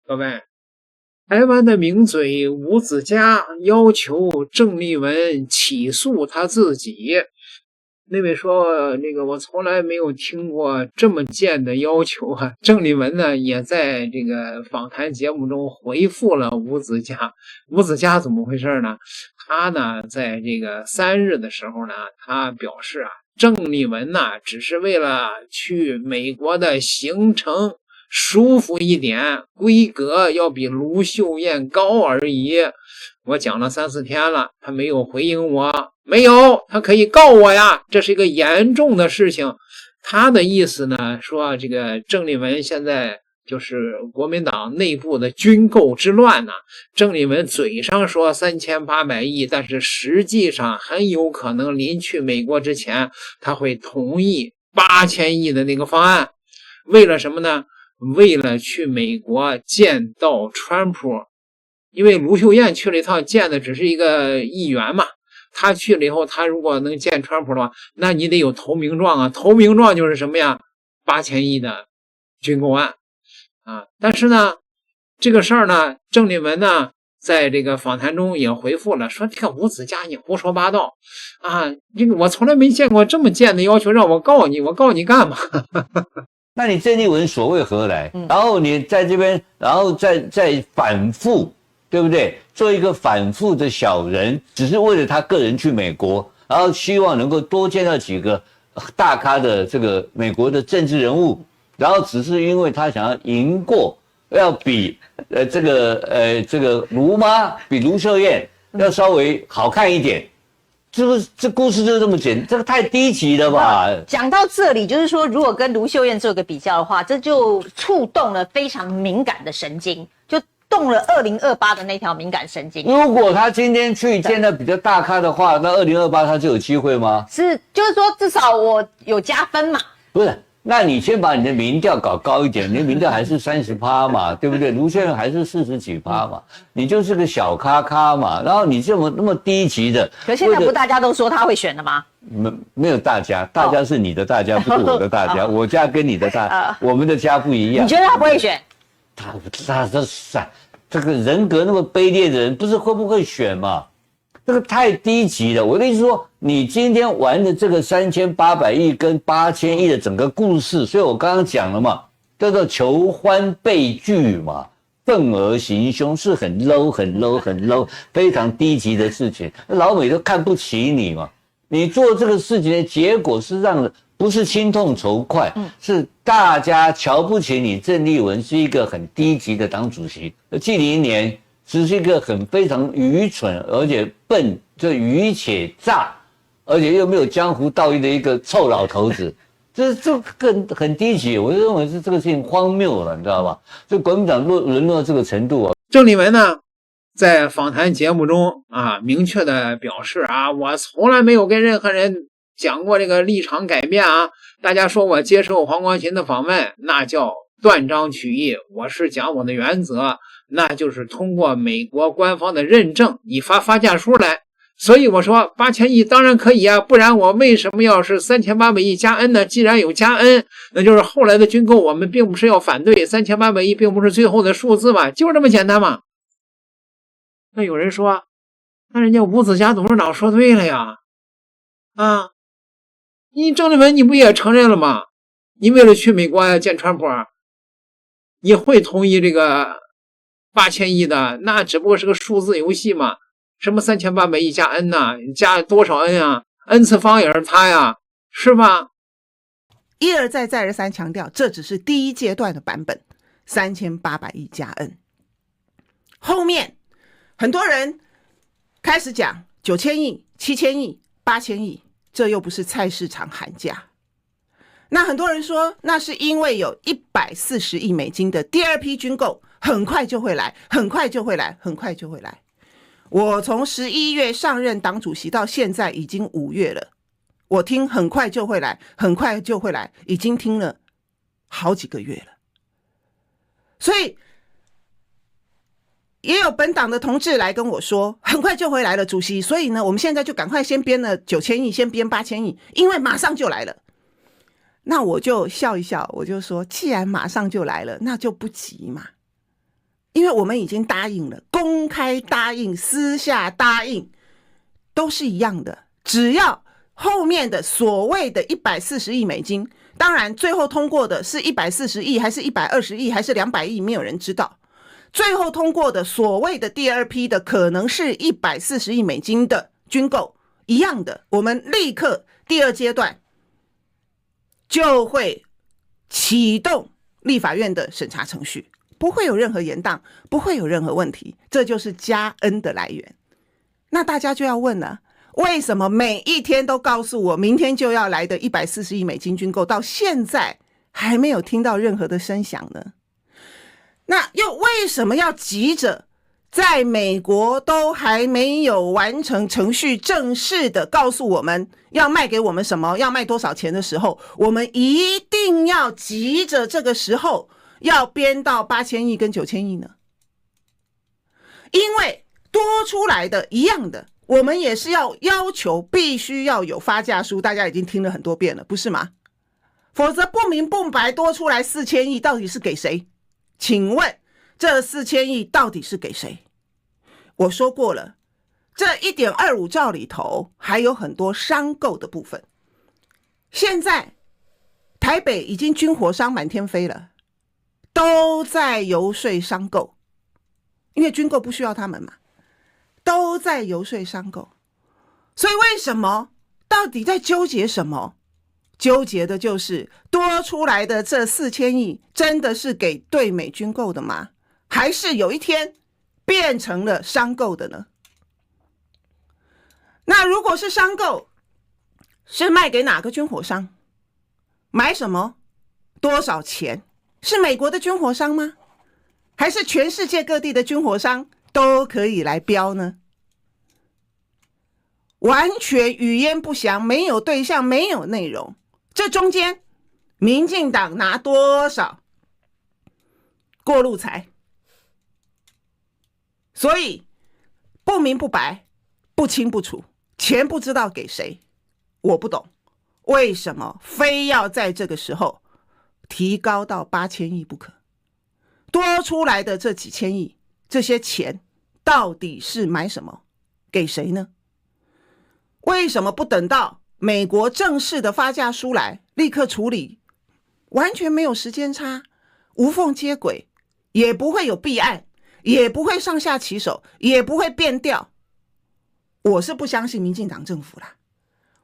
各位，台灣的名嘴吳子嘉要求鄭麗文起訴他自己。那位說，那個我從來沒有聽過這麼賤的要求啊！鄭麗文呢，也在這個訪談節目中回復了吳子嘉。吳子嘉怎麼回事呢？他呢，在這個3日的時候呢，他表示啊，鄭麗文呢，只是為了去美國的行程舒服一點，規格要比盧秀燕高而已。我講了3、4天了，他沒有回應我。沒有，他可以告我呀，這是一個嚴重的事情。他的意思呢，說這個鄭麗文現在就是國民党內部的軍購之亂呢。鄭麗文嘴上說3800億，但是實際上很有可能臨去美國之前，他會同意8000億的那個方案。為了什麼呢？為了去美國見到川普，因為盧秀燕去了一趟，見的只是一個議員嘛。他去了以後，他如果能見川普的話，那你得有投名狀啊。投名狀就是什麼呀？8000億的軍购案啊。但是呢，這個事兒呢，鄭麗文呢，在這個訪談中也回復了，說這個吳子嘉你胡說八道啊！這個我從來沒見過這麼賤的要求，讓我告你，我告你幹嘛？那你鄭麗文所為何來？然後你在這邊，然後再反覆。對不對？做一個反覆的小人，只是為了他個人去美國，然後希望能夠多見到幾個大咖的這個美國的政治人物，然後只是因為他想要贏過，要比這個盧媽比盧秀燕要稍微好看一點。這故事就是這麼簡單，這個太低級了吧？講到這裡，就是說，如果跟盧秀燕做個比較的話，這就觸動了非常敏感的神經，就動了2028的那條敏感神經。如果他今天去見到比較大咖的話，那2028他就有機會嗎？是，就是說至少我有加分嘛。不是，那你先把你的民調搞高一點，你的民調還是30%嘛，對不對？盧秀燕還是40幾%嘛，你就是個小咖咖嘛。然後你這麼那麼低級的，可現在不大家都說他會選的嗎？沒有大家，大家是你的大家，不是我的大家。我家跟你的我們的家不一樣。你覺得他不會選？他這個人格那麼卑劣的人，不是會不會選嘛？這個太低級了。我的意思說，你今天玩的這個3800億跟8000億的整個故事，所以我剛剛講了嘛，叫做求歡被拒嘛，憤而行凶，是很 low、非常低級的事情。老美都看不起你嘛，你做這個事情的結果是讓人不是心痛仇快，是大家瞧不起你。鄭麗文是一個很低級的黨主席，紀凌年只是一個非常愚蠢而且笨，就愚且詐，而且又沒有江湖道義的一個臭老頭子，這很低級。我就認為是這個事情荒謬了，你知道吧？就國民黨淪落到這個程度啊。鄭麗文呢，在訪談節目中啊，明確的表示啊，我從來沒有跟任何人講過這個立場改變啊！大家說我接受黃光芹的訪問，那叫斷章取義。我是講我的原則，那就是通過美國官方的認證，你發價書來。所以我說8000億當然可以啊，不然我為什麼要是3800億加 N 呢？既然有加 N， 那就是後來的軍購我們並不是要反對，3800億並不是最後的數字嘛，就是這麼簡單嘛。那有人說，那人家吳子嘉董事長說對了呀，啊。你鄭麗文你不也承認了嗎？你為了去美國見川普，你會同意這個8000億的，那只不過是個數字游戲嘛。什麼3800億加 N 呢？加多少 N 啊 ？N 次方也是它呀，是吧？一而再再而三強調，這只是第一階段的版本，3800億加 N。後面很多人開始講9000億、7000億、8000億。這又不是菜市場喊價。那很多人說，那是因為有140億美金的第二批軍購，很快就會來，很快就會來，很快就會來。我從11月上任黨主席到現在已經5月了，我聽很快就會來，很快就會來，已經聽了好幾個月了。所以也有本黨的同志來跟我說，很快就回來了，主席。所以呢，我們現在就趕快先編了9000億，先編8000億，因為馬上就來了。那我就笑一笑，我就說，既然馬上就來了，那就不急嘛。因為我們已經答應了，公開答應、私下答應都是一樣的，只要後面的所謂的140億美金，當然最後通過的是140億還是120億還是200億，沒有人知道。最後通過的所謂的第二批的可能是140億美金的軍購，一樣的，我們立刻第二階段就會啟動立法院的審查程序，不會有任何延宕，不會有任何問題，這就是加恩的來源。那大家就要問了，為什麼每一天都告訴我明天就要來的140億美金軍購，到現在還沒有聽到任何的聲響呢？那又為什麼要急着在美國都還沒有完成程序，正式的告訴我們要賣給我們什麼，要賣多少錢的時候，我們一定要急着這個時候要編到8000億跟9000億呢？因為多出來的一樣的，我們也是要求必須要有發價書，大家已經聽了很多遍了，不是嗎？否則不明不白多出來4000億到底是給誰？請問這4000億到底是給誰？我說過了，這 1.25 兆裡頭還有很多商購的部分。現在台北已經軍火商滿天飛了，都在游說商購，因為軍購不需要他們嘛，都在游說商購。所以為什麼？到底在糾結什麼？糾結的就是多出來的這4000億真的是給對美軍購的嗎？還是有一天變成了商購的呢？那如果是商購，是賣給哪個軍火商？買什麼？多少錢？是美國的軍火商嗎？還是全世界各地的軍火商都可以來標呢？完全語焉不詳，沒有對象，沒有內容。這中間民進黨拿多少過路財？所以不明不白，不清不楚，錢不知道給誰。我不懂為什麼非要在這個時候提高到8000億不可。多出來的這幾千億，這些錢到底是買什麼給誰呢？為什麼不等到美國正式的發價書來立刻處理，完全沒有時間差，無縫接軌，也不會有弊案，也不會上下其手，也不會變調。我是不相信民進黨政府啦，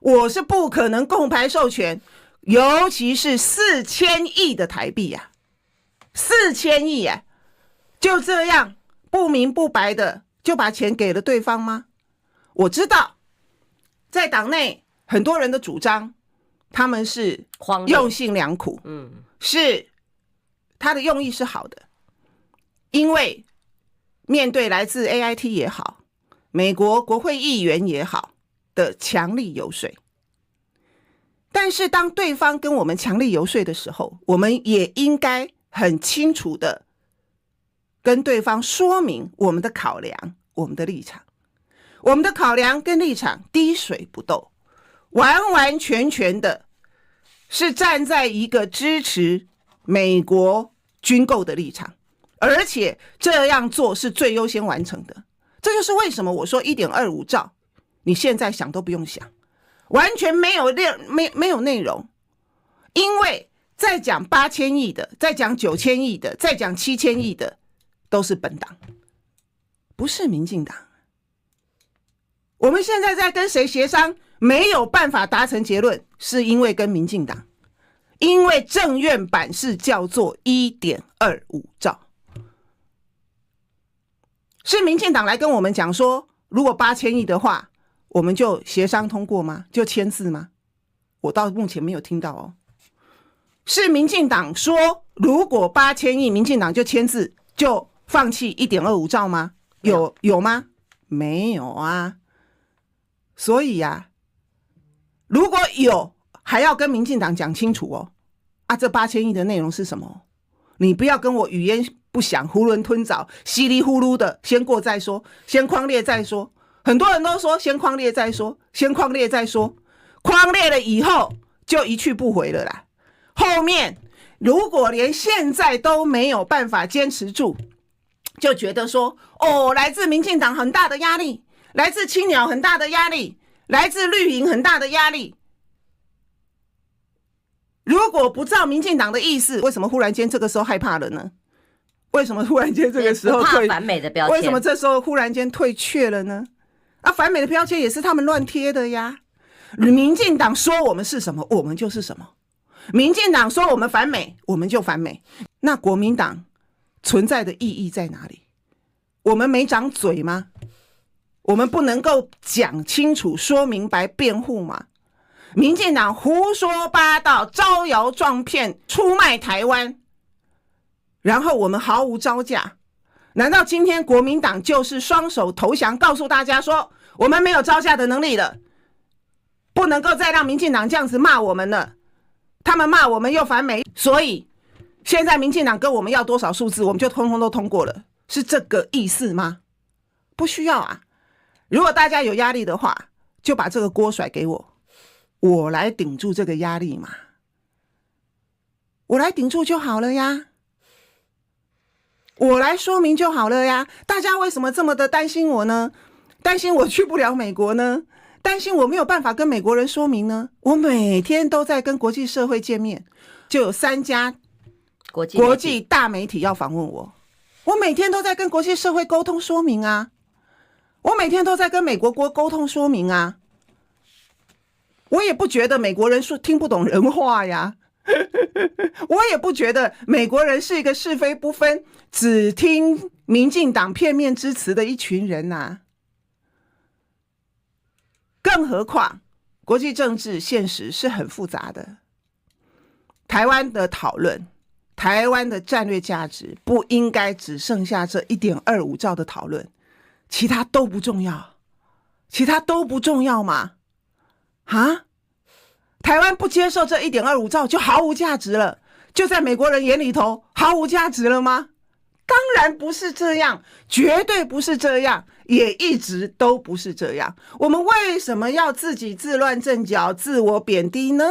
我是不可能共牌授權，尤其是4000億的台幣呀，4000億呀，就這樣不明不白的就把錢給了對方嗎？我知道在黨內很多人的主張，他們是用心良苦，是他的用意是好的，因為面對來自 AIT 也好，美國國會議員也好的強力游說，但是當對方跟我們強力游說的時候，我們也應該很清楚的跟對方說明我們的考量，我們的立場。我們的考量跟立场滴水不漏，完完全全的是站在一個支持美國軍購的立場，而且這樣做是最優先完成的。這就是為什麼我說 1.25 兆你現在想都不用想，完全沒有內容。因為在講8000億的，在講9000億的，在講7000億的都是本黨，不是民進黨。我們現在在跟誰協商，沒有辦法達成結論，是因為跟民進黨，因為政院版是叫做 1.25 兆，是民進黨來跟我們講說，如果8000億的話，我們就協商通過嗎？就簽字嗎？我到目前沒有聽到哦。是民進黨說，如果8000億，民進黨就簽字，就放棄 1.25 兆嗎？有嗎？沒有啊。所以呀，如果有，還要跟民進黨講清楚哦。這8000億的內容是什麼？你不要跟我語焉不詳、囫圇吞棗、稀里呼嚕的，先過再說，先匡列再說。很多人都說先匡列再說，先匡列再說，匡列了以後就一去不回了啦。後面如果連現在都沒有辦法堅持住，就覺得說，哦，來自民進黨很大的壓力，來自青鳥很大的壓力，來自綠營很大的壓力。如果不照民進黨的意思，為什麼忽然間這個時候害怕了呢？為什麼忽然間這個時候怕反美的標籤？為什麼這時候忽然間退卻了呢？啊，反美的標籤也是他們亂貼的呀。民進黨說我們是什麼，我們就是什麼。民進黨說我們反美，我們就反美。那國民黨存在的意義在哪裡？我們沒長嘴嗎？我們不能夠講清楚、說明白、辯護嗎？民進黨胡說八道、招搖撞騙、出賣台灣，然後我們毫無招架。難道今天國民黨就是雙手投降，告訴大家說我們沒有招架的能力了，不能夠再讓民進黨這樣子罵我們了？他們罵我們又反美，所以現在民進黨跟我們要多少數字，我們就通通都通過了，是這個意思嗎？不需要啊。如果大家有壓力的話，就把這個鍋甩給我，我來頂住這個壓力嘛，我來頂住就好了呀，我來說明就好了呀。大家為什麼這麼的擔心我呢？擔心我去不了美國呢？擔心我沒有辦法跟美國人說明呢？我每天都在跟國際社會見面，就有3家國際大媒體要訪問我，我每天都在跟國際社會溝通說明啊，我每天都在跟美國溝通說明啊，我也不覺得美國人說聽不懂人話呀，我也不覺得美國人是一個是非不分，只聽民進黨片面之詞的一群人啊。更何況國際政治現實是很複雜的，台灣的討論，台灣的戰略價值不應該只剩下這 1.25 兆的討論，其他都不重要，其他都不重要嗎？啊？台灣不接受這 1.25 兆就毫無價值了，就在美國人眼裡頭毫無價值了嗎？當然不是這樣，絕對不是這樣，也一直都不是這樣。我們為什麼要自己自亂陣腳、自我貶低呢？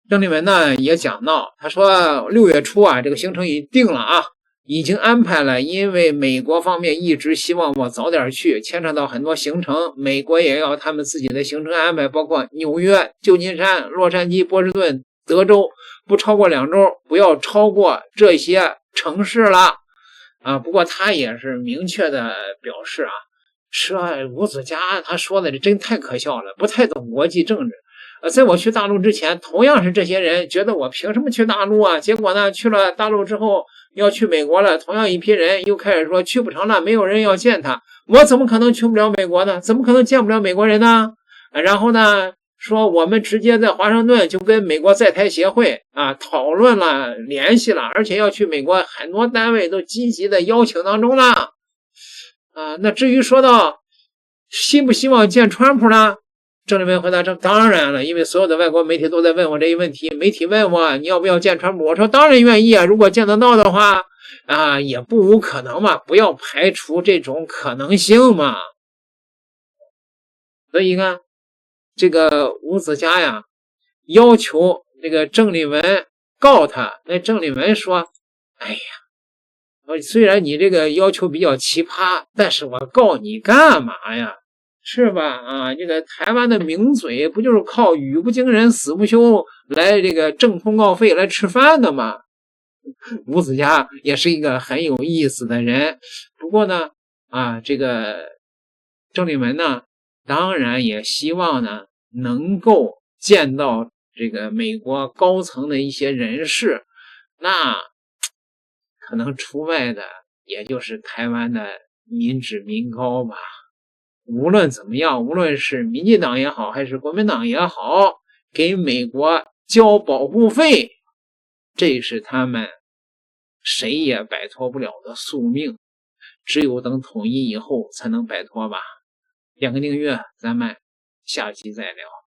鄭麗文呢也講到，他說6月初啊，這個行程已定了啊，已經安排了，因為美國方面一直希望我早點去，牽扯到很多行程，美国也要他們自己的行程安排，包括紐約、舊金山、洛杉矶、波士頓、德州，不超過2周，不要超過這些城市了啊。不过他也是明確的表示啊，說吴子嘉他說的這真太可笑了，不太懂國際政治。在我去大陸之前，同樣是這些人覺得我憑什麼去大陸啊？結果呢，去了大陸之後要去美國了，同樣一批人又開始說去不成了，沒有人要見他，我怎麼可能去不了美國呢？怎麼可能見不了美國人呢？然後呢，說我們直接在華盛頓就跟美國在台協會啊討論了、聯繫了，而且要去美國，很多單位都積極的邀請當中了啊。那至於說到希不希望見川普呢？鄭麗文回答說當然了，因為所有的外國媒體都在問我這一問題，媒體問我你要不要見川普，我說當然願意啊，如果見得到的話啊，也不无可能嘛，不要排除這種可能性嘛。所以呢，這個吳子嘉呀要求這個鄭麗文告他，那鄭麗文說哎呀，雖然你這個要求比較奇葩，但是我告你幹嘛呀，是吧？啊，這個台灣的名嘴不就是靠語不驚人死不休來這個掙通告費來吃飯的嗎？吳子嘉也是一個很有意思的人。不過呢，啊，這個鄭麗文呢，當然也希望呢能夠見到這個美國高層的一些人士，那可能除外的也就是台灣的民脂民膏吧。無論怎麼樣，無論是民進黨也好還是國民黨也好，給美國交保護費，這是他們誰也擺脫不了的宿命，只有等統一以後才能擺脫吧。點個訂閱，咱們下期再聊。